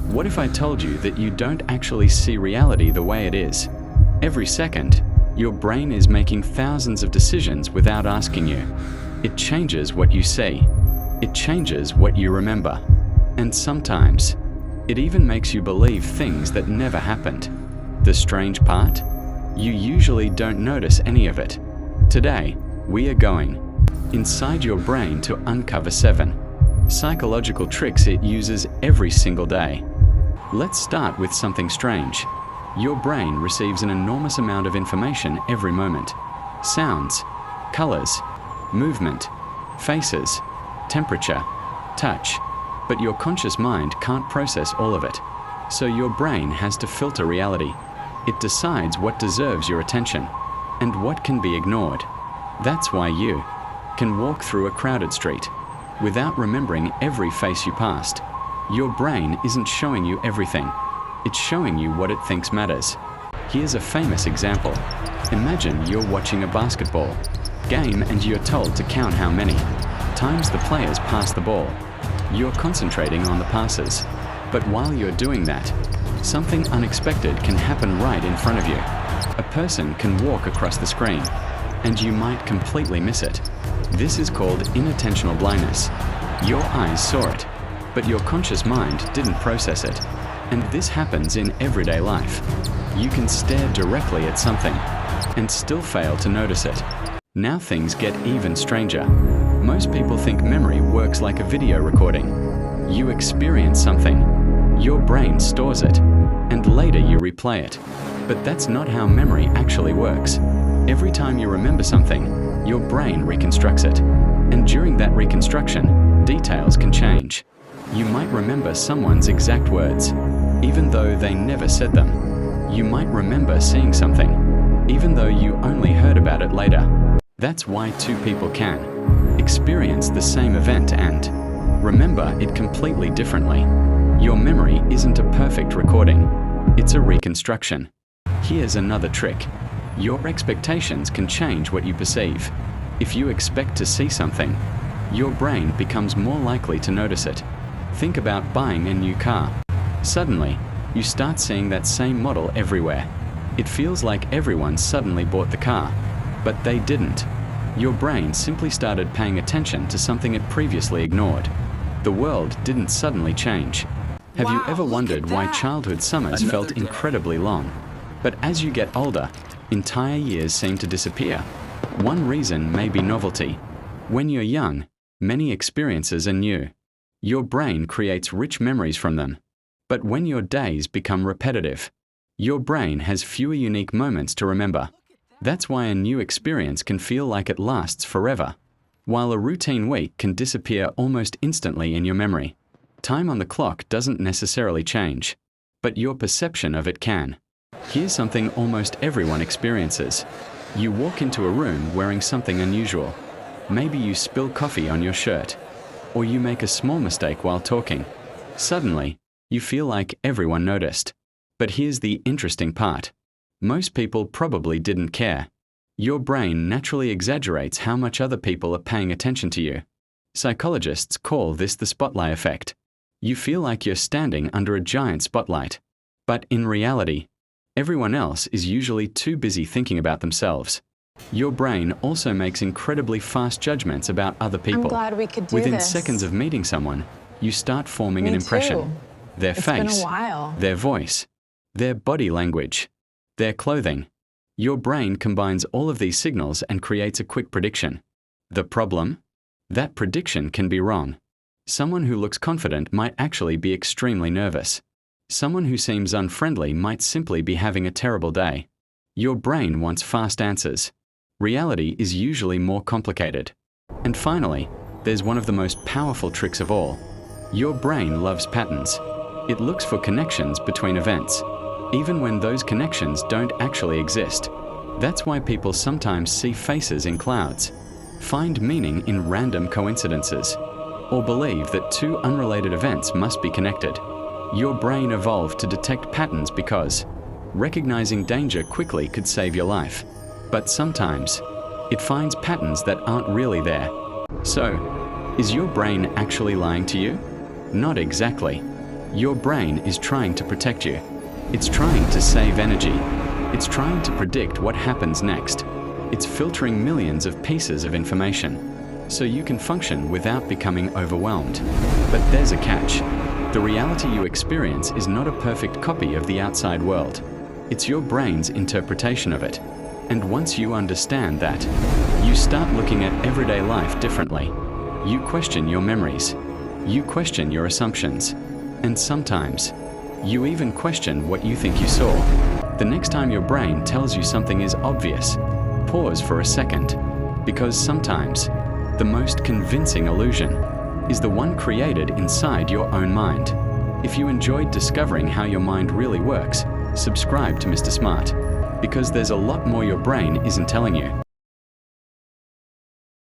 What if I told you that you don't actually see reality the way it is? Every second, your brain is making thousands of decisions without asking you. It changes what you see. It changes what you remember. And sometimes, it even makes you believe things that never happened. The strange part? You usually don't notice any of it. Today, we are going inside your brain to uncover 7 psychological tricks it uses every single day. Let's start with something strange. Your brain receives an enormous amount of information every moment. Sounds, colors, movement, faces, temperature, touch. But your conscious mind can't process all of it. So your brain has to filter reality. It decides what deserves your attention and what can be ignored. That's why you can walk through a crowded street without remembering every face you passed. Your brain isn't showing you everything. It's showing you what it thinks matters. Here's a famous example. Imagine you're watching a basketball game and you're told to count how many times the players pass the ball. You're concentrating on the passes. But while you're doing that, something unexpected can happen right in front of you. A person can walk across the screen, and you might completely miss it. This is called inattentional blindness. Your eyes saw it, but your conscious mind didn't process it. And this happens in everyday life. You can stare directly at something and still fail to notice it. Now things get even stranger. Most people think memory works like a video recording. You experience something, your brain stores it, and later you replay it. But that's not how memory actually works. Every time you remember something, your brain reconstructs it. And during that reconstruction, details can change. You might remember someone's exact words, even though they never said them. You might remember seeing something, even though you only heard about it later. That's why 2 people can experience the same event and remember it completely differently. Your memory isn't a perfect recording, it's a reconstruction. Here's another trick. Your expectations can change what you perceive. If you expect to see something, your brain becomes more likely to notice it. Think about buying a new car. Suddenly, you start seeing that same model everywhere. It feels like everyone suddenly bought the car, but they didn't. Your brain simply started paying attention to something it previously ignored. The world didn't suddenly change. Have you ever wondered why childhood summers felt incredibly long? But as you get older, entire years seem to disappear. One reason may be novelty. When you're young, many experiences are new. Your brain creates rich memories from them. But when your days become repetitive, your brain has fewer unique moments to remember. That's why a new experience can feel like it lasts forever, while a routine week can disappear almost instantly in your memory. Time on the clock doesn't necessarily change, but your perception of it can. Here's something almost everyone experiences. You walk into a room wearing something unusual. Maybe you spill coffee on your shirt, or you make a small mistake while talking. Suddenly, you feel like everyone noticed. But here's the interesting part. Most people probably didn't care. Your brain naturally exaggerates how much other people are paying attention to you. Psychologists call this the spotlight effect. You feel like you're standing under a giant spotlight. But in reality, everyone else is usually too busy thinking about themselves. Your brain also makes incredibly fast judgments about other people. I'm glad we could do Within this. seconds of meeting someone, you start forming an Me impression. too. Their It's face, been a while. their voice, their body language, their clothing. Your brain combines all of these signals and creates a quick prediction. The problem? That prediction can be wrong. Someone who looks confident might actually be extremely nervous. Someone who seems unfriendly might simply be having a terrible day. Your brain wants fast answers. Reality is usually more complicated. And finally, there's one of the most powerful tricks of all. Your brain loves patterns. It looks for connections between events, even when those connections don't actually exist. That's why people sometimes see faces in clouds, find meaning in random coincidences, or believe that 2 unrelated events must be connected. Your brain evolved to detect patterns because recognizing danger quickly could save your life. But sometimes, it finds patterns that aren't really there. So, is your brain actually lying to you? Not exactly. Your brain is trying to protect you. It's trying to save energy. It's trying to predict what happens next. It's filtering millions of pieces of information, so you can function without becoming overwhelmed. But there's a catch. The reality you experience is not a perfect copy of the outside world. It's your brain's interpretation of it. And once you understand that, you start looking at everyday life differently. You question your memories. You question your assumptions. And sometimes, you even question what you think you saw. The next time your brain tells you something is obvious, pause for a second, because sometimes, the most convincing illusion is the one created inside your own mind. If you enjoyed discovering how your mind really works, subscribe to Mr. Smart, because there's a lot more your brain isn't telling you.